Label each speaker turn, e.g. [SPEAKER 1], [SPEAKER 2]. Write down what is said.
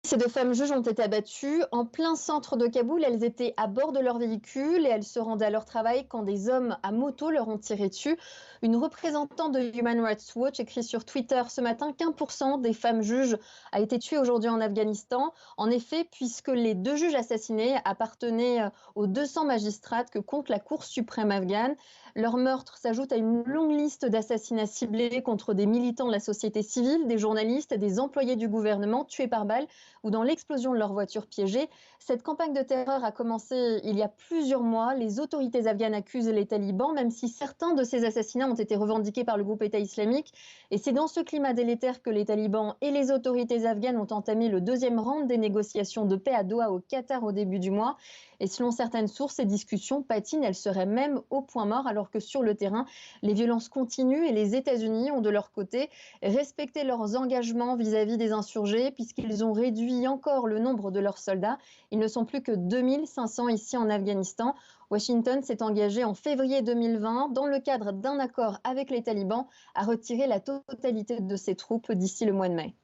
[SPEAKER 1] Ces deux femmes juges ont été abattues en plein centre de Kaboul. Elles étaient à bord de leur véhicule et elles se rendaient à leur travail quand des hommes à moto leur ont tiré dessus. Une représentante de Human Rights Watch écrit sur Twitter ce matin qu'1% des femmes juges a été tuée aujourd'hui en Afghanistan. En effet, puisque les deux juges assassinés appartenaient aux 200 magistrates que compte la Cour suprême afghane. Leur meurtre s'ajoute à une longue liste d'assassinats ciblés contre des militants de la société civile, des journalistes, des employés du gouvernement tués par balles ou dans l'explosion de leur voiture piégée. Cette campagne de terreur a commencé il y a plusieurs mois. Les autorités afghanes accusent les talibans, même si certains de ces assassinats ont été revendiqués par le groupe État islamique. Et c'est dans ce climat délétère que les talibans et les autorités afghanes ont entamé le deuxième round des négociations de paix à Doha au Qatar au début du mois. Et selon certaines sources, ces discussions patinent, elles seraient même au point mort, alors que sur le terrain, les violences continuent et les États-Unis ont de leur côté respecté leurs engagements vis-à-vis des insurgés, puisqu'ils ont réduit encore le nombre de leurs soldats. Ils ne sont plus que 2500 ici en Afghanistan. Washington s'est engagé en février 2020, dans le cadre d'un accord avec les talibans, à retirer la totalité de ses troupes d'ici le mois de mai.